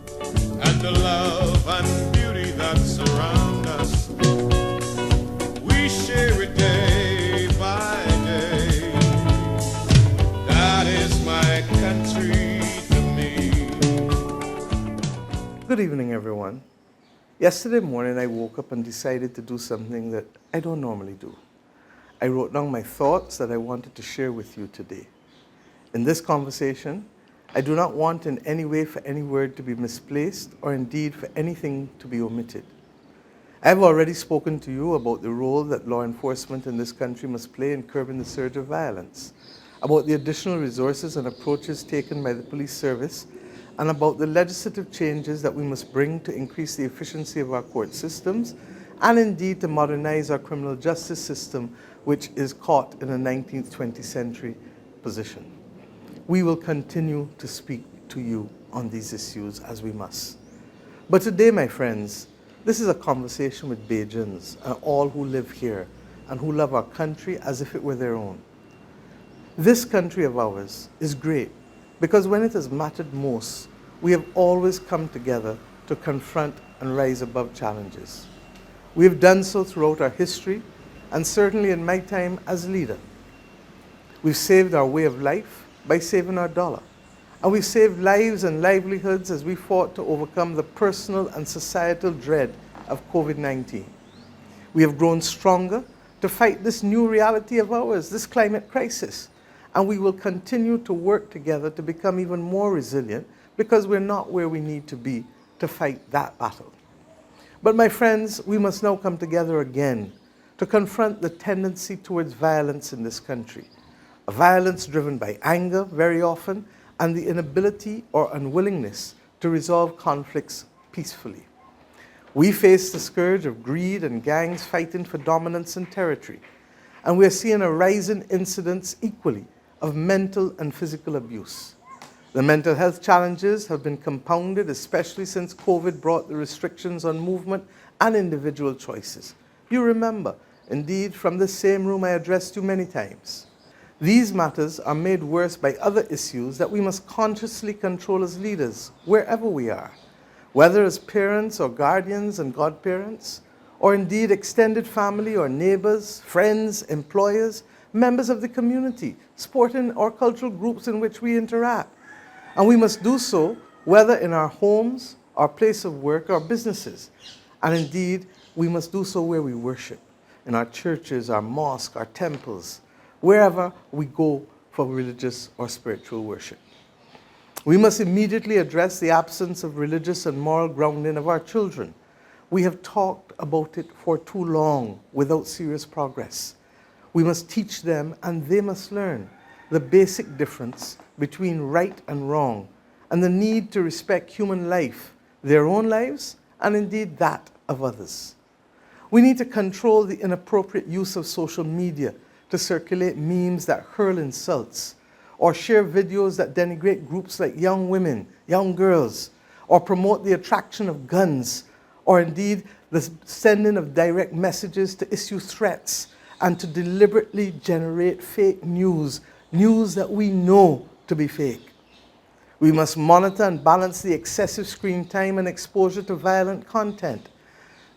and the love and beauty that surround us. We share it day by day. That is my country to me. Good evening, everyone. Yesterday morning, I woke up and decided to do something that I don't normally do. I wrote down my thoughts that I wanted to share with you today. In this conversation, I do not want in any way for any word to be misplaced or indeed for anything to be omitted. I have already spoken to you about the role that law enforcement in this country must play in curbing the surge of violence, about the additional resources and approaches taken by the police service, and about the legislative changes that we must bring to increase the efficiency of our court systems and indeed to modernize our criminal justice system, which is caught in a 19th, 20th century position. We will continue to speak to you on these issues as we must. But today, my friends, this is a conversation with Bajans and all who live here and who love our country as if it were their own. This country of ours is great because when it has mattered most, we have always come together to confront and rise above challenges. We have done so throughout our history and certainly in my time as leader. We've saved our way of life by saving our dollar. And we've saved lives and livelihoods as we fought to overcome the personal and societal dread of COVID-19. We have grown stronger to fight this new reality of ours, this climate crisis. And we will continue to work together to become even more resilient because we're not where we need to be to fight that battle. But my friends, we must now come together again to confront the tendency towards violence in this country. A violence driven by anger very often and the inability or unwillingness to resolve conflicts peacefully. We face the scourge of greed and gangs fighting for dominance and territory. And we are seeing a rise in incidents equally of mental and physical abuse. The mental health challenges have been compounded, especially since COVID brought the restrictions on movement and individual choices. You remember, indeed, from the same room I addressed you many times. These matters are made worse by other issues that we must consciously control as leaders, wherever we are, whether as parents or guardians and godparents, or indeed extended family or neighbors, friends, employers, members of the community, sporting or cultural groups in which we interact. And we must do so whether in our homes, our place of work, or businesses. And indeed, we must do so where we worship, in our churches, our mosques, our temples, wherever we go for religious or spiritual worship. We must immediately address the absence of religious and moral grounding of our children. We have talked about it for too long without serious progress. We must teach them and they must learn the basic difference between right and wrong and the need to respect human life, their own lives, and indeed that of others. We need to control the inappropriate use of social media to circulate memes that hurl insults or share videos that denigrate groups like young women, young girls, or promote the attraction of guns, or indeed the sending of direct messages to issue threats and to deliberately generate fake news, news that we know to be fake. We must monitor and balance the excessive screen time and exposure to violent content.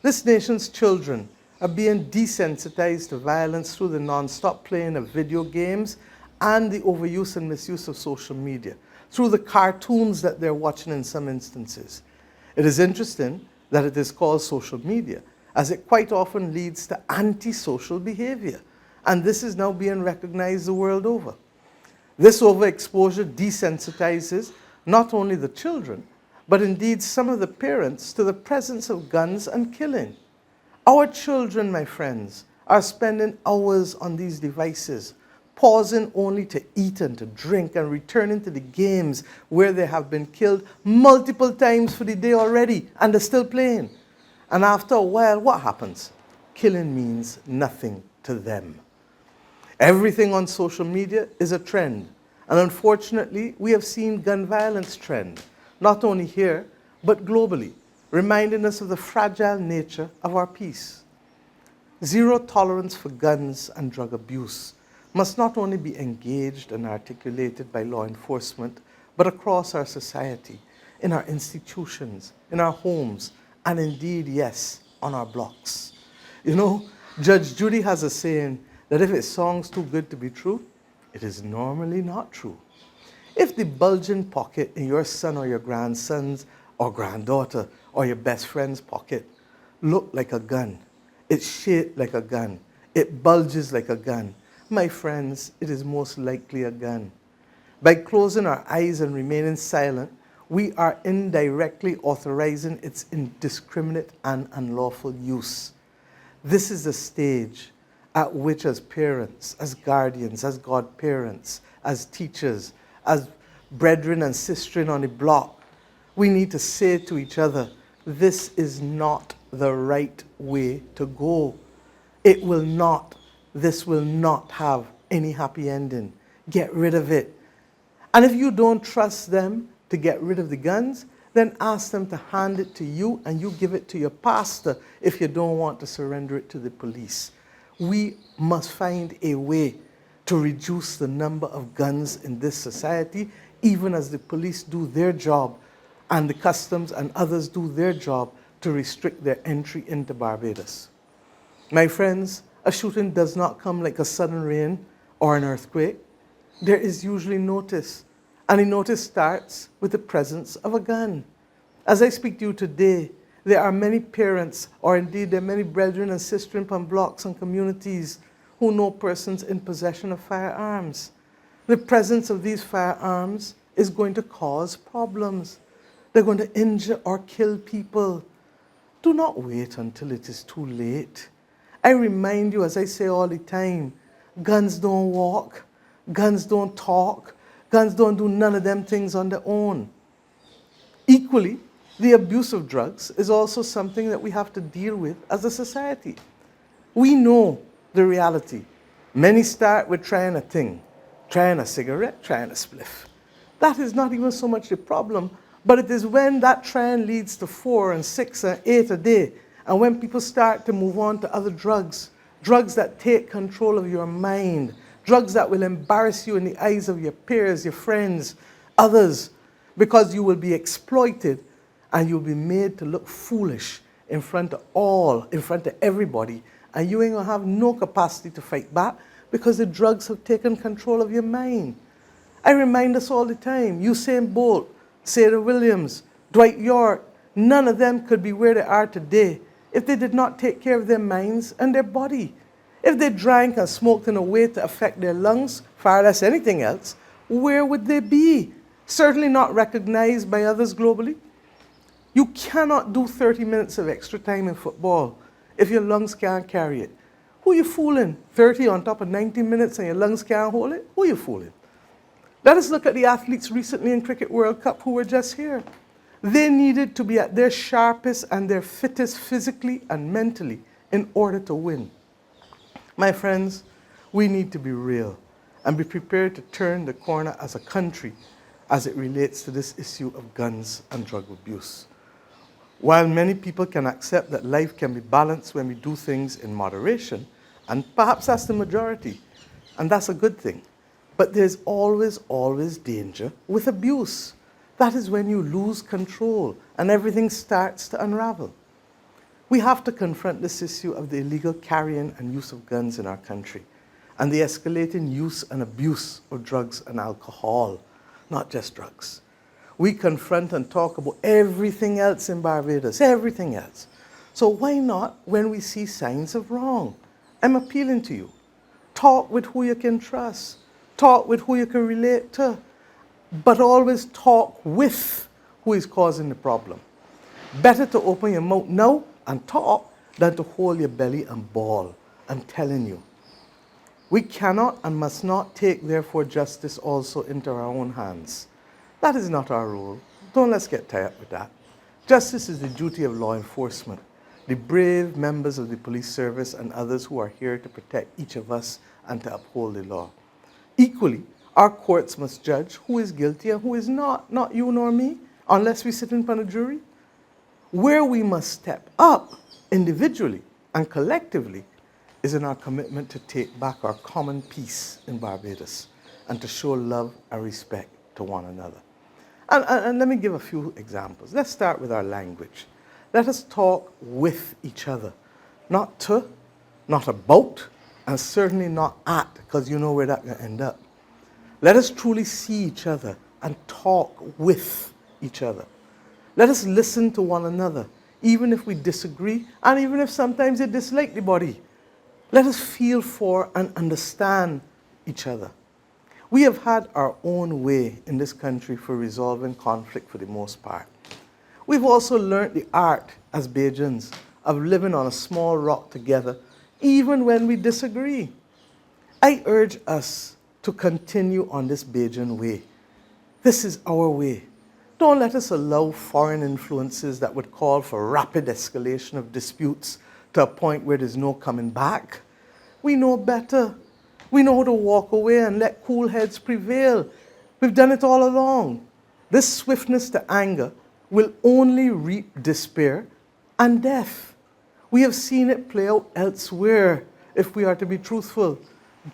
This nation's children are being desensitized to violence through the non-stop playing of video games and the overuse and misuse of social media, through the cartoons that they're watching in some instances. It is interesting that it is called social media, as it quite often leads to antisocial behavior. And this is now being recognized the world over. This overexposure desensitizes not only the children, but indeed some of the parents to the presence of guns and killing. Our children, my friends, are spending hours on these devices, pausing only to eat and to drink and returning to the games where they have been killed multiple times for the day already and are still playing. And after a while, what happens? Killing means nothing to them. Everything on social media is a trend. And unfortunately, we have seen gun violence trend, not only here, but globally, reminding us of the fragile nature of our peace. Zero tolerance for guns and drug abuse must not only be engaged and articulated by law enforcement, but across our society, in our institutions, in our homes, and indeed, yes, on our blocks. You know, Judge Judy has a saying that if a song's too good to be true, it is normally not true. If the bulging pocket in your son or your grandson's or granddaughter or your best friend's pocket look like a gun, it's shaped like a gun, it bulges like a gun, my friends, it is most likely a gun. By closing our eyes and remaining silent, we are indirectly authorizing its indiscriminate and unlawful use. This is the stage at which, as parents, as guardians, as godparents, as teachers, as brethren and sistren on the block, we need to say to each other, this is not the right way to go. It will not, this will not have any happy ending. Get rid of it. And if you don't trust them to get rid of the guns, then ask them to hand it to you and you give it to your pastor if you don't want to surrender it to the police. We must find a way to reduce the number of guns in this society, even as the police do their job and the customs and others do their job to restrict their entry into Barbados. My friends, a shooting does not come like a sudden rain or an earthquake. There is usually notice, and the notice starts with the presence of a gun. As I speak to you today, there are many parents, or indeed there are many brethren and sisters upon blocks and communities who know persons in possession of firearms. The presence of these firearms is going to cause problems. They're going to injure or kill people. Do not wait until it is too late. I remind you, as I say all the time, guns don't walk, guns don't talk, guns don't do none of them things on their own. Equally, the abuse of drugs is also something that we have to deal with as a society. We know the reality. Many start with trying a thing, trying a cigarette, trying a spliff. That is not even so much the problem, but it is when that trend leads to 4 and 6 and 8 a day, and when people start to move on to other drugs, drugs that take control of your mind, drugs that will embarrass you in the eyes of your peers, your friends, others, because you will be exploited and you'll be made to look foolish in front of everybody, and you ain't gonna have no capacity to fight back because the drugs have taken control of your mind. I remind us all the time, Usain Bolt, Sarah Williams, Dwight York, none of them could be where they are today if they did not take care of their minds and their body. If they drank and smoked in a way to affect their lungs, far less anything else, where would they be? Certainly not recognized by others globally. You cannot do 30 minutes of extra time in football if your lungs can't carry it. Who are you fooling? 30 on top of 90 minutes and your lungs can't hold it? Who are you fooling? Let us look at the athletes recently in Cricket World Cup who were just here. They needed to be at their sharpest and their fittest physically and mentally in order to win. My friends, we need to be real and be prepared to turn the corner as a country as it relates to this issue of guns and drug abuse. While many people can accept that life can be balanced when we do things in moderation, and perhaps that's the majority, and that's a good thing, but there's always danger with abuse. That is when you lose control and everything starts to unravel. We have to confront this issue of the illegal carrying and use of guns in our country and the escalating use and abuse of drugs and alcohol, not just drugs. We confront and talk about everything else in Barbados, everything else. So why not when we see signs of wrong? I'm appealing to you. Talk with who you can trust. Talk with who you can relate to. But always talk with who is causing the problem. Better to open your mouth now and talk than to hold your belly and bawl. I'm telling you. We cannot and must not take, therefore, justice also into our own hands. That is not our role. Don't let's get tied up with that. Justice is the duty of law enforcement, the brave members of the police service and others who are here to protect each of us and to uphold the law. Equally, our courts must judge who is guilty and who is not you nor me, unless we sit in front of a jury. Where we must step up individually and collectively is in our commitment to take back our common peace in Barbados and to show love and respect to one another. And let me give a few examples. Let's start with our language. Let us talk with each other, not to, not about, and certainly not at, because you know where that's going to end up. Let us truly see each other and talk with each other. Let us listen to one another, even if we disagree, and even if sometimes you dislike the body. Let us feel for and understand each other. We have had our own way in this country for resolving conflict for the most part. We've also learned the art, as Bajans, of living on a small rock together, even when we disagree. I urge us to continue on this Bajan way. This is our way. Don't let us allow foreign influences that would call for rapid escalation of disputes to a point where there's no coming back. We know better. We know how to walk away and let cool heads prevail. We've done it all along. This swiftness to anger will only reap despair and death. We have seen it play out elsewhere, if we are to be truthful.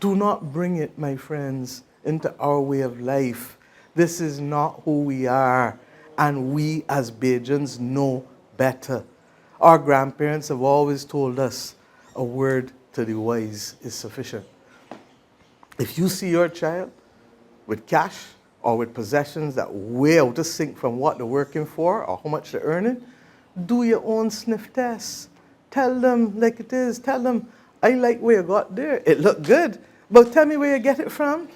Do not bring it, my friends, into our way of life. This is not who we are, and we as Bajans know better. Our grandparents have always told us a word to the wise is sufficient. If you see your child with cash or with possessions that way out of sync from what they're working for or how much they're earning, do your own sniff test. Tell them like it is. Tell them, I like where you got there. It looked good, but tell me where you get it from.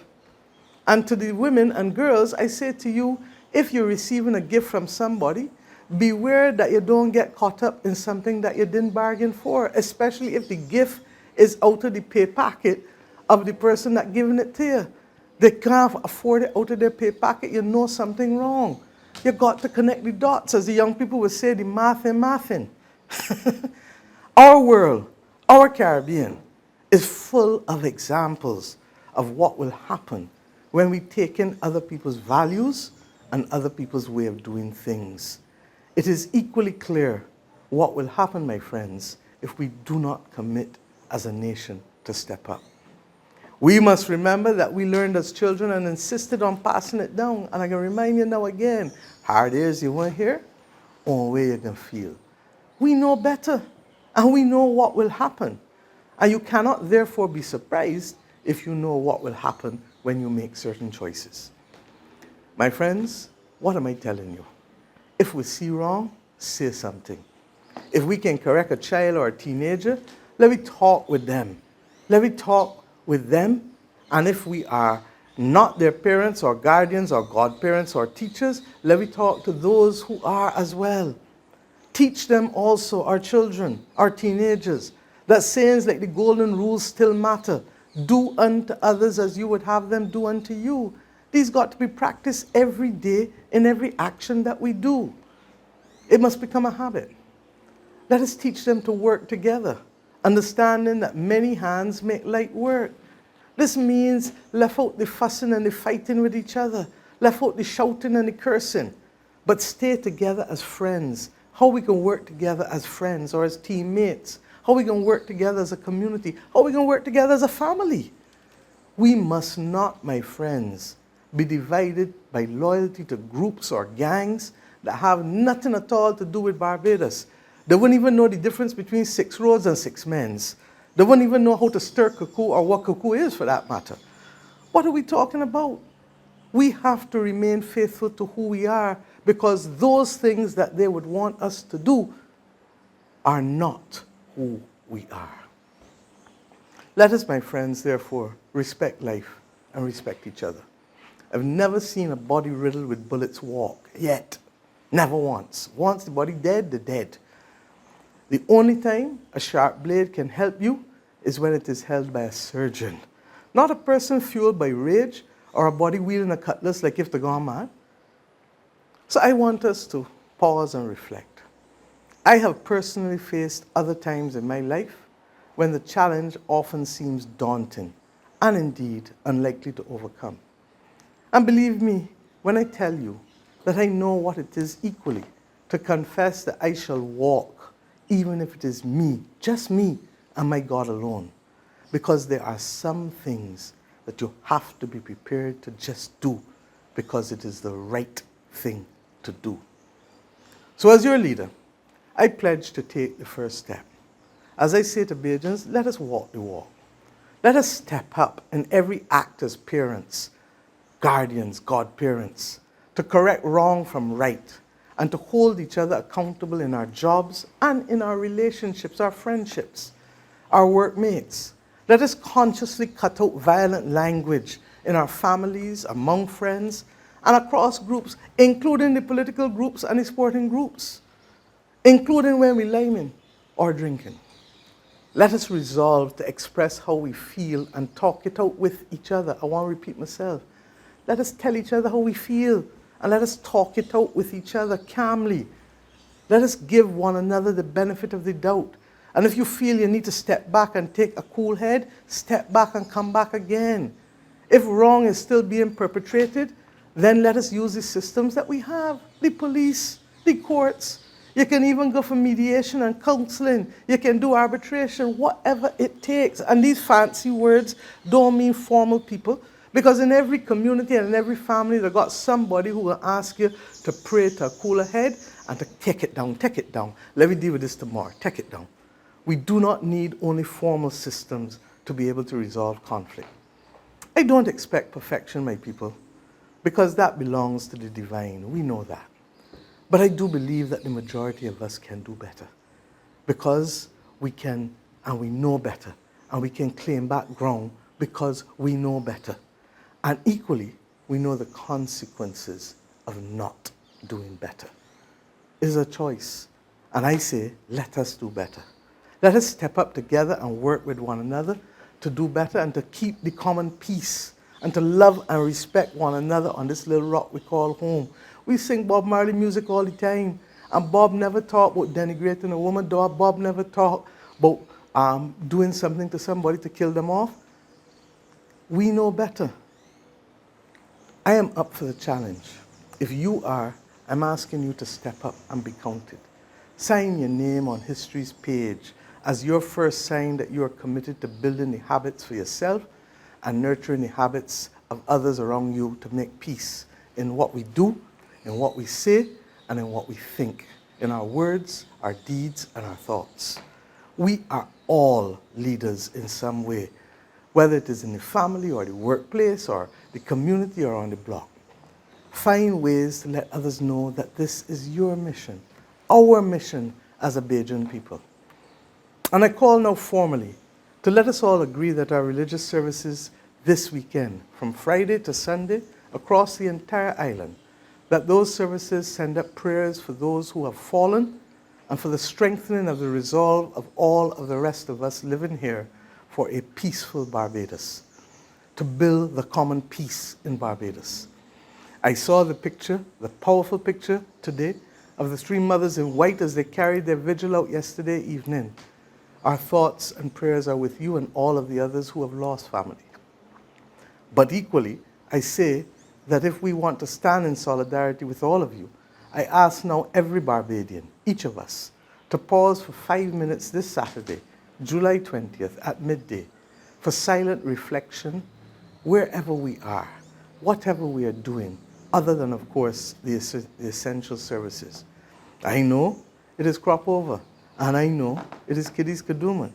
And to the women and girls, I say to you, if you're receiving a gift from somebody, beware that you don't get caught up in something that you didn't bargain for, especially if the gift is out of the pay packet of the person that giving it to you. They can't afford it out of their pay packet. You know something wrong. You got to connect the dots, as the young people would say, the math and mathin'. Our world, our Caribbean, is full of examples of what will happen when we take in other people's values and other people's way of doing things. It is equally clear what will happen, my friends, if we do not commit as a nation to step up. We must remember that we learned as children and insisted on passing it down. And I can remind you now again, hard as you want here, only way you can feel. We know better, and we know what will happen. And you cannot therefore be surprised if you know what will happen when you make certain choices. My friends, what am I telling you? If we see wrong, say something. If we can correct a child or a teenager, let me talk with them. Let me talk with them. And if we are not their parents or guardians or godparents or teachers, let me talk to those who are as well. Teach them also, our children, our teenagers, that sayings like the golden rules still matter. Do unto others as you would have them do unto you. These got to be practiced every day in every action that we do. It must become a habit. Let us teach them to work together, understanding that many hands make light work. This means left out the fussing and the fighting with each other, left out the shouting and the cursing, but stay together as friends. How we can work together as friends or as teammates, how we can work together as a community, how we can work together as a family. We must not, my friends, be divided by loyalty to groups or gangs that have nothing at all to do with Barbados. They wouldn't even know the difference between 6 roads and 6 men's. They wouldn't even know how to stir cuckoo or what cuckoo is, for that matter. What are we talking about? We have to remain faithful to who we are, because those things that they would want us to do are not who we are. Let us, my friends, therefore, respect life and respect each other. I've never seen a body riddled with bullets walk, yet. Never once. Once the body dead, the dead. The only time a sharp blade can help you is when it is held by a surgeon. Not a person fueled by rage or a body wielding a cutlass like if they're gone mad. So I want us to pause and reflect. I have personally faced other times in my life when the challenge often seems daunting and indeed unlikely to overcome. And believe me when I tell you that I know what it is equally to confess that I shall walk, even if it is me, just me, and my God alone. Because there are some things that you have to be prepared to just do because it is the right thing to do. So as your leader, I pledge to take the first step. As I say to Bajans, let us walk the walk. Let us step up in every act as parents, guardians, godparents, to correct wrong from right, and to hold each other accountable in our jobs and in our relationships, our friendships, our workmates. Let us consciously cut out violent language in our families, among friends, and across groups, including the political groups and the sporting groups, including when we're liming or drinking. Let us resolve to express how we feel and talk it out with each other. I want to repeat myself. Let us tell each other how we feel, and let us talk it out with each other calmly. Let us give one another the benefit of the doubt. And if you feel you need to step back and take a cool head, step back and come back again. If wrong is still being perpetrated, then let us use the systems that we have, the police, the courts. You can even go for mediation and counseling. You can do arbitration, whatever it takes. And these fancy words don't mean formal people, because in every community and in every family, they've got somebody who will ask you to pray to a cooler head and to take it down, take it down. Let me deal with this tomorrow, take it down. We do not need only formal systems to be able to resolve conflict. I don't expect perfection, my people, because that belongs to the divine. We know that. But I do believe that the majority of us can do better, because we can and we know better, and we can claim back ground because we know better. And equally, we know the consequences of not doing better. It is a choice. And I say, let us do better. Let us step up together and work with one another to do better and to keep the common peace and to love and respect one another on this little rock we call home. We sing Bob Marley music all the time, and Bob never talked about denigrating a woman. Bob never talked about doing something to somebody to kill them off. We know better. I am up for the challenge. If you are, I'm asking you to step up and be counted. Sign your name on history's page as your first sign that you are committed to building the habits for yourself and nurturing the habits of others around you to make peace in what we do, in what we say, and in what we think, in our words, our deeds, and our thoughts. We are all leaders in some way, whether it is in the family or the workplace or the community or on the block. Find ways to let others know that this is your mission, our mission as a Bajan people. And I call now formally to let us all agree that our religious services this weekend, from Friday to Sunday, across the entire island, that those services send up prayers for those who have fallen and for the strengthening of the resolve of all of the rest of us living here for a peaceful Barbados, to build the common peace in Barbados. I saw the picture, the powerful picture today, of the three mothers in white as they carried their vigil out yesterday evening. Our thoughts and prayers are with you and all of the others who have lost family. But equally, I say that if we want to stand in solidarity with all of you, I ask now every Barbadian, each of us, to pause for 5 minutes this Saturday, July 20th at midday, for silent reflection wherever we are, whatever we are doing, other than, of course, the essential services. I know it is crop over, and I know it is Kiddies Kaduman.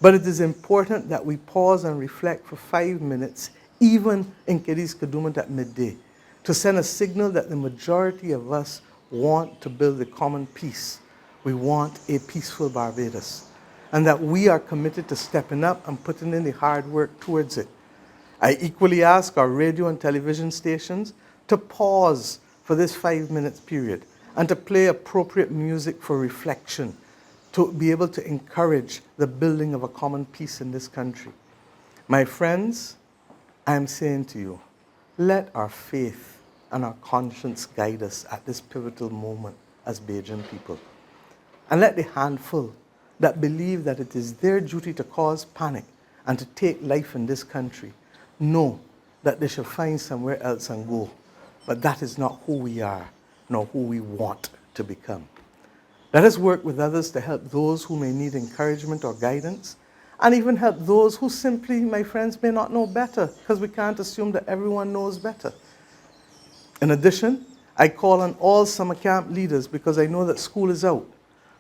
But it is important that we pause and reflect for 5 minutes, even in Kiddies Kaduman at midday, to send a signal that the majority of us want to build a common peace. We want a peaceful Barbados, and that we are committed to stepping up and putting in the hard work towards it. I equally ask our radio and television stations to pause for this 5 minutes period and to play appropriate music for reflection, to be able to encourage the building of a common peace in this country. My friends, I am saying to you, let our faith and our conscience guide us at this pivotal moment as Bajan people. And let the handful that believe that it is their duty to cause panic and to take life in this country know that they shall find somewhere else and go. But that is not who we are, nor who we want to become. Let us work with others to help those who may need encouragement or guidance, and even help those who simply, my friends, may not know better, because we can't assume that everyone knows better. In addition, I call on all summer camp leaders, because I know that school is out,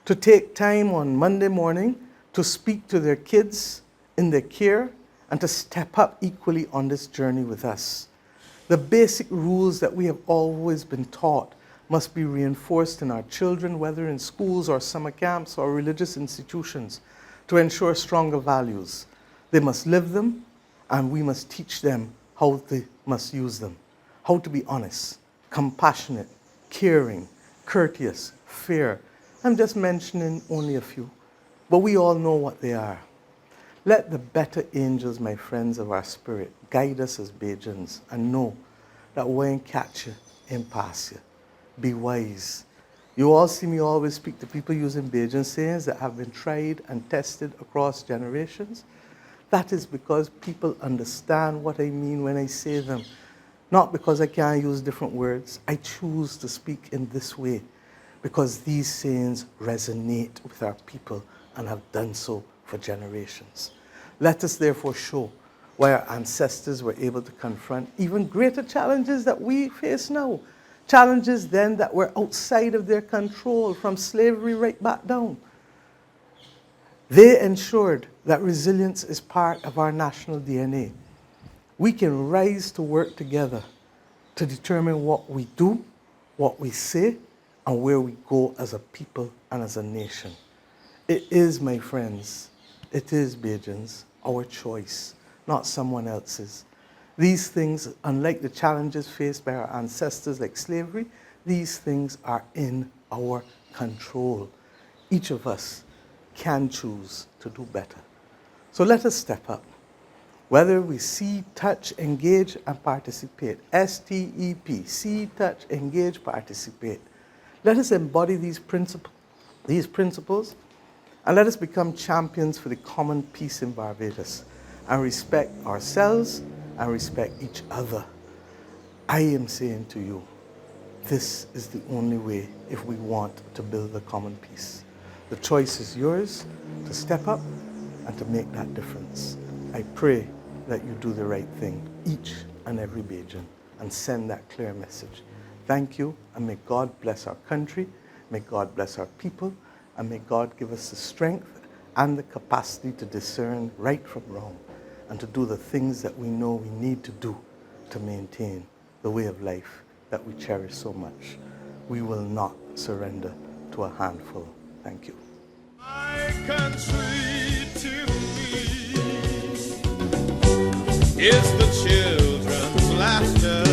to take time on Monday morning to speak to their kids in their care and to step up equally on this journey with us. The basic rules that we have always been taught must be reinforced in our children, whether in schools or summer camps or religious institutions, to ensure stronger values. They must live them, and we must teach them how they must use them. How to be honest, compassionate, caring, courteous, fair. I'm just mentioning only a few, but we all know what they are. Let the better angels, my friends of our spirit, guide us as Bajans, and know that when catch you, in pass you. Be wise. You all see me always speak to people using Bajan sayings that have been tried and tested across generations. That is because people understand what I mean when I say them. Not because I can't use different words. I choose to speak in this way because these sayings resonate with our people and have done so for generations. Let us therefore show why our ancestors were able to confront even greater challenges that we face now. Challenges then that were outside of their control, from slavery right back down. They ensured that resilience is part of our national DNA. We can rise to work together to determine what we do, what we say, and where we go as a people and as a nation. It is, my friends, it is, Bajans, our choice, not someone else's. These things, unlike the challenges faced by our ancestors like slavery, these things are in our control. Each of us can choose to do better. So let us step up. Whether we see, touch, engage, and participate. STEP, see, touch, engage, participate. Let us embody these principles, and let us become champions for the common peace in Barbados, and respect ourselves and respect each other. I am saying to you, this is the only way if we want to build a common peace. The choice is yours to step up and to make that difference. I pray that you do the right thing, each and every Bajan, and send that clear message. Thank you, and may God bless our country, may God bless our people, and may God give us the strength and the capacity to discern right from wrong, and to do the things that we know we need to do to maintain the way of life that we cherish so much. We will not surrender to a handful. Thank you. My country to me is the children's laughter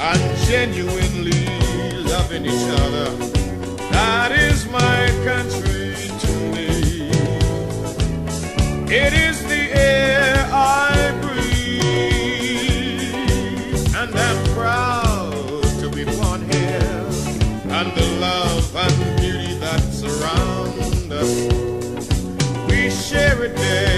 and genuinely loving each other. That is my country to me. It is the air I breathe, and I'm proud to be born here, and the love and beauty that surround us, we share it there.